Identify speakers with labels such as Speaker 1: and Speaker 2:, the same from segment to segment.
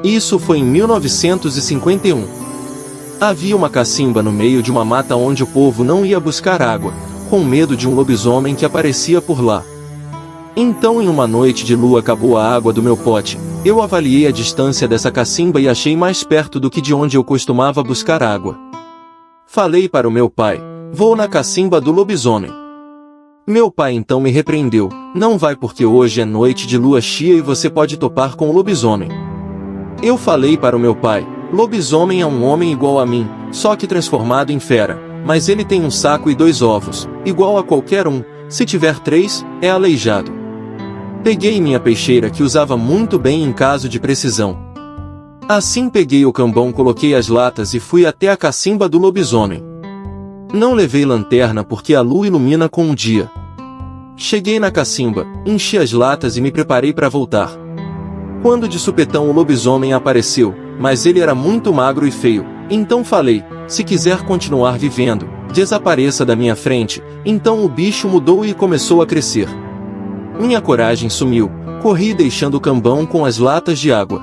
Speaker 1: Isso foi em 1951. Havia uma cacimba no meio de uma mata onde o povo não ia buscar água, com medo de um lobisomem que aparecia por lá. Então, em uma noite de lua, acabou a água do meu pote. Eu avaliei a distância dessa cacimba e achei mais perto do que de onde eu costumava buscar água. Falei para o meu pai: vou na cacimba do lobisomem. Meu pai então me repreendeu: não vai, porque hoje é noite de lua cheia e você pode topar com o lobisomem. Eu falei para o meu pai: lobisomem é um homem igual a mim, só que transformado em fera, mas ele tem um saco e 2 ovos, igual a qualquer um, se tiver 3, é aleijado. Peguei minha peixeira que usava muito bem em caso de precisão. Assim peguei o cambão, coloquei as latas e fui até a cacimba do lobisomem. Não levei lanterna porque a lua ilumina com o dia. Cheguei na cacimba, enchi as latas e me preparei para voltar. Quando de supetão o lobisomem apareceu, mas ele era muito magro e feio, então falei: se quiser continuar vivendo, desapareça da minha frente. Então o bicho mudou e começou a crescer. Minha coragem sumiu, corri deixando o cambão com as latas de água.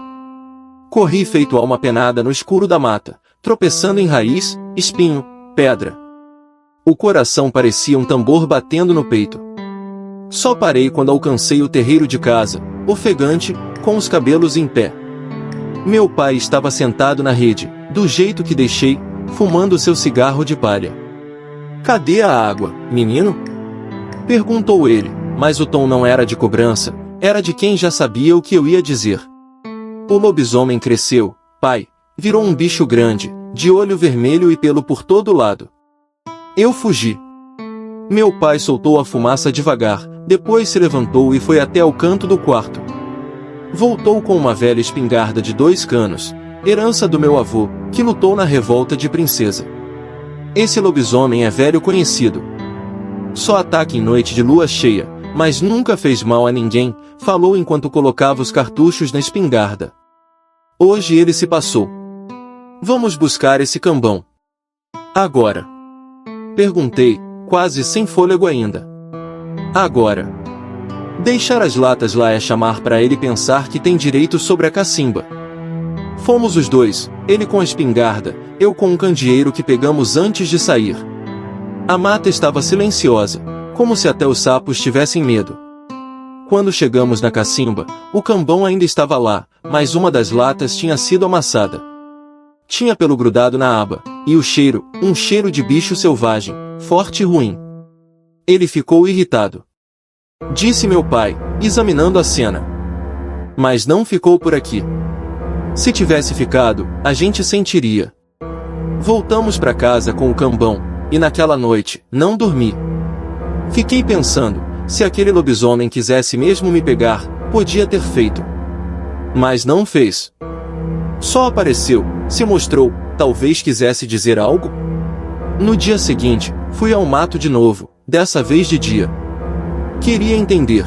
Speaker 1: Corri feito alma penada no escuro da mata, tropeçando em raiz, espinho, pedra. O coração parecia um tambor batendo no peito. Só parei quando alcancei o terreiro de casa, ofegante, com os cabelos em pé. Meu pai estava sentado na rede, do jeito que deixei, fumando seu cigarro de palha. "Cadê a água, menino?" perguntou ele, mas o tom não era de cobrança, era de quem já sabia o que eu ia dizer. O lobisomem cresceu, pai, virou um bicho grande, de olho vermelho e pelo por todo lado. Eu fugi. Meu pai soltou a fumaça devagar, depois se levantou e foi até o canto do quarto. Voltou com uma velha espingarda de 2 canos, herança do meu avô, que lutou na revolta de Princesa. Esse lobisomem é velho conhecido. Só ataca em noite de lua cheia, mas nunca fez mal a ninguém, falou enquanto colocava os cartuchos na espingarda. Hoje ele se passou. Vamos buscar esse cambão. Agora? Perguntei, quase sem fôlego ainda. Agora. Deixar as latas lá é chamar para ele pensar que tem direito sobre a cacimba. Fomos os dois, ele com a espingarda, eu com um candeeiro que pegamos antes de sair. A mata estava silenciosa, como se até os sapos tivessem medo. Quando chegamos na cacimba, o cambão ainda estava lá, mas uma das latas tinha sido amassada. Tinha pelo grudado na aba, e o cheiro, um cheiro de bicho selvagem, forte e ruim. Ele ficou irritado. Disse meu pai, examinando a cena. Mas não ficou por aqui. Se tivesse ficado, a gente sentiria. Voltamos para casa com o cambão, e naquela noite, não dormi. Fiquei pensando, se aquele lobisomem quisesse mesmo me pegar, podia ter feito. Mas não fez. Só apareceu, se mostrou, talvez quisesse dizer algo? No dia seguinte, fui ao mato de novo, dessa vez de dia. Queria entender.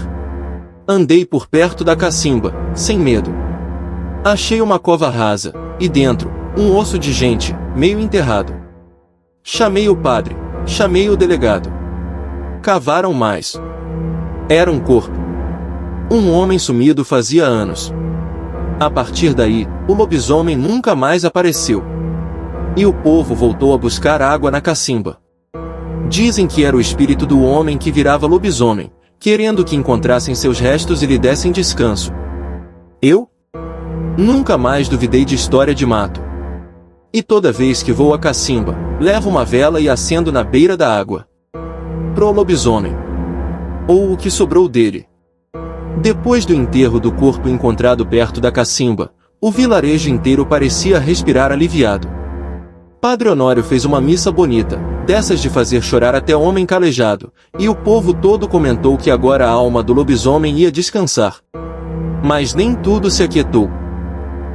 Speaker 1: Andei por perto da cacimba, sem medo. Achei uma cova rasa, e dentro, um osso de gente, meio enterrado. Chamei o padre, chamei o delegado. Cavaram mais. Era um corpo. Um homem sumido fazia anos. A partir daí, o lobisomem nunca mais apareceu. E o povo voltou a buscar água na cacimba. Dizem que era o espírito do homem que virava lobisomem, querendo que encontrassem seus restos e lhe dessem descanso. Eu? Nunca mais duvidei de história de mato. E toda vez que vou à cacimba, levo uma vela e acendo na beira da água. Pro lobisomem. Ou o que sobrou dele. Depois do enterro do corpo encontrado perto da cacimba, o vilarejo inteiro parecia respirar aliviado. Padre Honório fez uma missa bonita, dessas de fazer chorar até homem calejado, e o povo todo comentou que agora a alma do lobisomem ia descansar. Mas nem tudo se aquietou.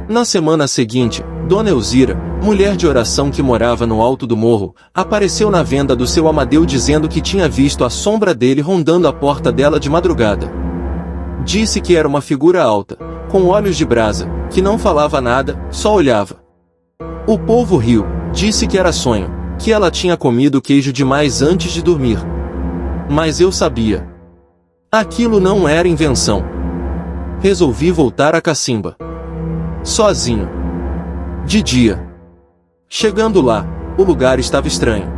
Speaker 1: Na semana seguinte, Dona Elzira, mulher de oração que morava no alto do morro, apareceu na venda do seu Amadeu dizendo que tinha visto a sombra dele rondando a porta dela de madrugada. Disse que era uma figura alta, com olhos de brasa, que não falava nada, só olhava. O povo riu, disse que era sonho, que ela tinha comido queijo demais antes de dormir. Mas eu sabia. Aquilo não era invenção. Resolvi voltar à cacimba. sozinho. De dia. Chegando lá, o lugar estava estranho.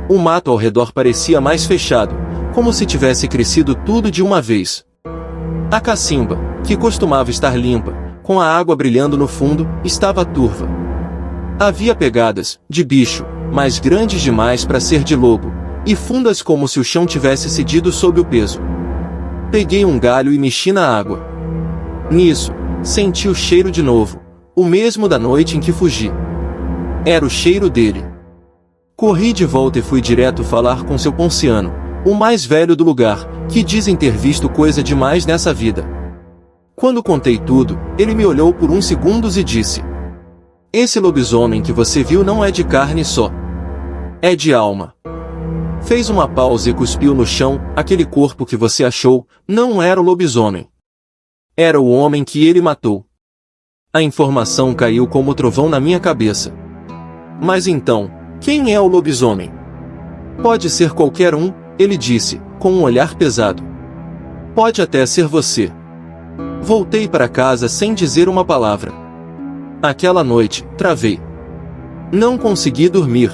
Speaker 1: O mato ao redor parecia mais fechado, como se tivesse crescido tudo de uma vez. A cacimba, que costumava estar limpa, com a água brilhando no fundo, estava turva. Havia pegadas, de bicho, mas grandes demais para ser de lobo, e fundas como se o chão tivesse cedido sob o peso. Peguei um galho e mexi na água. Nisso, senti o cheiro de novo, o mesmo da noite em que fugi. Era o cheiro dele. Corri de volta e fui direto falar com seu ponciano, o mais velho do lugar, que dizem ter visto coisa demais nessa vida. Quando contei tudo, ele me olhou por uns segundos e disse: "Esse lobisomem que você viu não é de carne só. É de alma." Fez uma pausa e cuspiu no chão. "Aquele corpo que você achou, não era o lobisomem. Era o homem que ele matou." A informação caiu como trovão na minha cabeça. "Mas então, quem é o lobisomem?" "Pode ser qualquer um," ele disse, com um olhar pesado. "Pode até ser você." Voltei para casa sem dizer uma palavra. Aquela noite, travei. Não consegui dormir.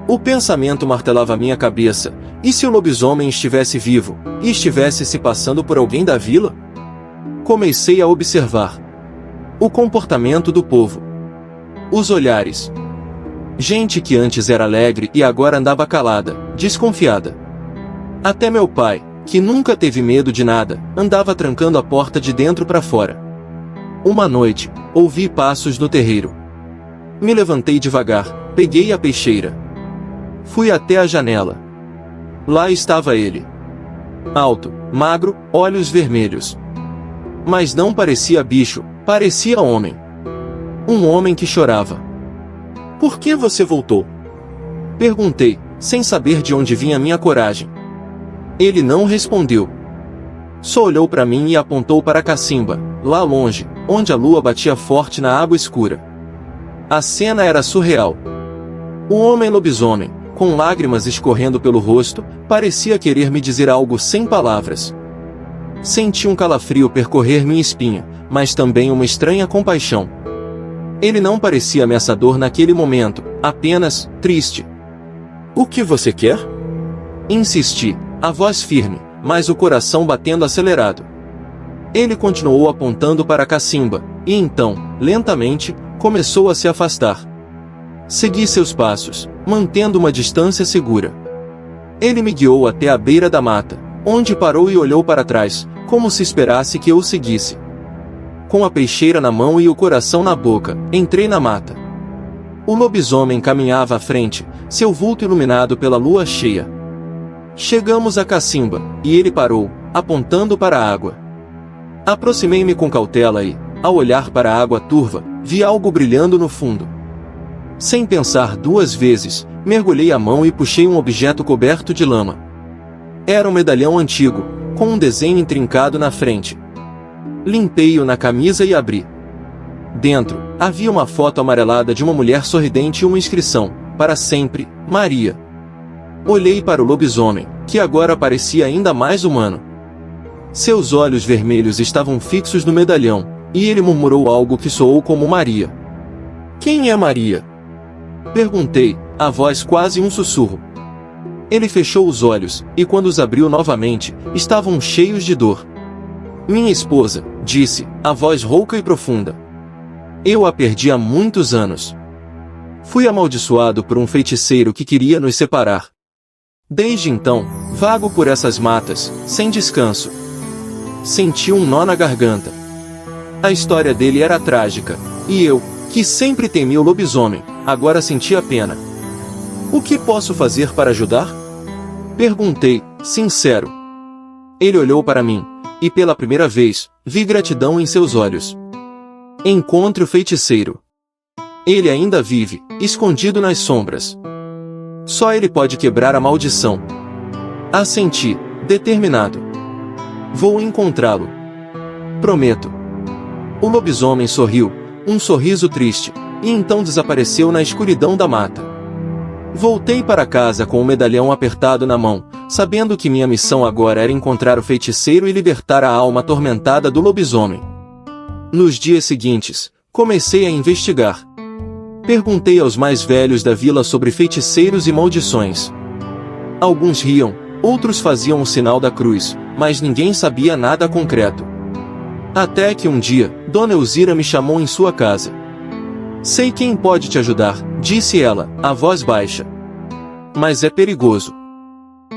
Speaker 1: O pensamento martelava minha cabeça: e se o lobisomem estivesse vivo, e estivesse se passando por alguém da vila? Comecei a observar o comportamento do povo. Os olhares. Gente que antes era alegre e agora andava calada, desconfiada. Até meu pai, que nunca teve medo de nada, andava trancando a porta de dentro para fora. Uma noite, ouvi passos no terreiro. Me levantei devagar, peguei a peixeira. Fui até a janela. Lá estava ele. Alto, magro, olhos vermelhos. Mas não parecia bicho, parecia homem. Um homem que chorava. "Por que você voltou?" Perguntei, sem saber de onde vinha minha coragem. Ele não respondeu. Só olhou para mim e apontou para a cacimba, lá longe, onde a lua batia forte na água escura. A cena era surreal. O homem lobisomem, com lágrimas escorrendo pelo rosto, parecia querer me dizer algo sem palavras. Senti um calafrio percorrer minha espinha, mas também uma estranha compaixão. Ele não parecia ameaçador naquele momento, apenas triste. "O que você quer?" Insisti, a voz firme, mas o coração batendo acelerado. Ele continuou apontando para a cacimba, e então, lentamente, começou a se afastar. Segui seus passos, mantendo uma distância segura. Ele me guiou até a beira da mata, onde parou e olhou para trás, como se esperasse que eu o seguisse. Com a peixeira na mão e o coração na boca, entrei na mata. O lobisomem caminhava à frente, seu vulto iluminado pela lua cheia. Chegamos à cacimba, e ele parou, apontando para a água. Aproximei-me com cautela e, ao olhar para a água turva, vi algo brilhando no fundo. Sem pensar duas vezes, mergulhei a mão e puxei um objeto coberto de lama. Era um medalhão antigo, com um desenho intrincado na frente. Limpei-o na camisa e abri. Dentro, havia uma foto amarelada de uma mulher sorridente e uma inscrição: "Para sempre, Maria." Olhei para o lobisomem, que agora parecia ainda mais humano. Seus olhos vermelhos estavam fixos no medalhão, e ele murmurou algo que soou como Maria. "Quem é Maria?" Perguntei, a voz quase um sussurro. Ele fechou os olhos, e quando os abriu novamente, estavam cheios de dor. "Minha esposa", disse, a voz rouca e profunda. "Eu a perdi há muitos anos. Fui amaldiçoado por um feiticeiro que queria nos separar. Desde então, vago por essas matas, sem descanso." Senti um nó na garganta. A história dele era trágica, e eu, que sempre temi o lobisomem, agora sentia pena. "O que posso fazer para ajudar?" Perguntei, sincero. Ele olhou para mim, e pela primeira vez, vi gratidão em seus olhos. "Encontre o feiticeiro. Ele ainda vive, escondido nas sombras. Só ele pode quebrar a maldição." Assenti, determinado. "Vou encontrá-lo. Prometo." O lobisomem sorriu, um sorriso triste, e então desapareceu na escuridão da mata. Voltei para casa com o medalhão apertado na mão, sabendo que minha missão agora era encontrar o feiticeiro e libertar a alma atormentada do lobisomem. Nos dias seguintes, comecei a investigar. Perguntei aos mais velhos da vila sobre feiticeiros e maldições. Alguns riam, outros faziam o sinal da cruz, mas ninguém sabia nada concreto. Até que um dia, Dona Elzira me chamou em sua casa. Sei quem pode te ajudar, disse ela, a voz baixa. Mas é perigoso.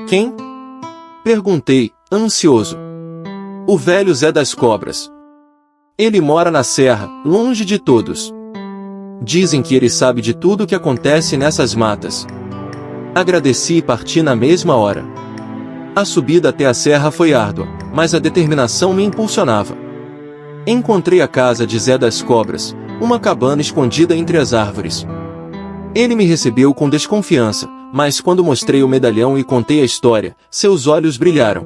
Speaker 1: Quem? Perguntei, ansioso. O velho Zé das Cobras. Ele mora na serra, longe de todos. Dizem que ele sabe de tudo o que acontece nessas matas. Agradeci e parti na mesma hora. A subida até a serra foi árdua, mas a determinação me impulsionava. Encontrei a casa de Zé das Cobras, uma cabana escondida entre as árvores. Ele me recebeu com desconfiança, mas quando mostrei o medalhão e contei a história, seus olhos brilharam.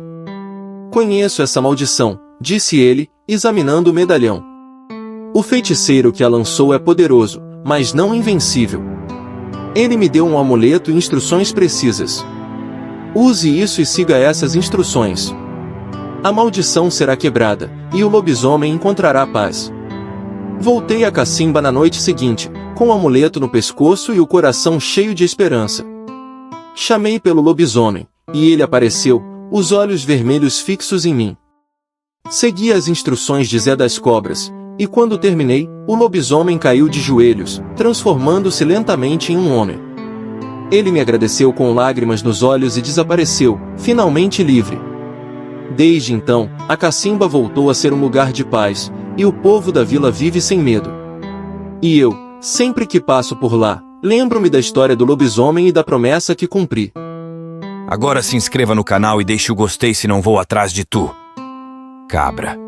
Speaker 1: Conheço essa maldição, disse ele, examinando o medalhão. O feiticeiro que a lançou é poderoso, mas não invencível. Ele me deu um amuleto e instruções precisas. Use isso e siga essas instruções. A maldição será quebrada, e o lobisomem encontrará paz. Voltei à cacimba na noite seguinte, com o amuleto no pescoço e o coração cheio de esperança. Chamei pelo lobisomem, e ele apareceu, os olhos vermelhos fixos em mim. Segui as instruções de Zé das Cobras, e quando terminei, o lobisomem caiu de joelhos, transformando-se lentamente em um homem. Ele me agradeceu com lágrimas nos olhos e desapareceu, finalmente livre. Desde então, a cacimba voltou a ser um lugar de paz, e o povo da vila vive sem medo. E eu, sempre que passo por lá, lembro-me da história do lobisomem e da promessa que cumpri.
Speaker 2: Agora se inscreva no canal e deixe o gostei se não vou atrás de tu, cabra.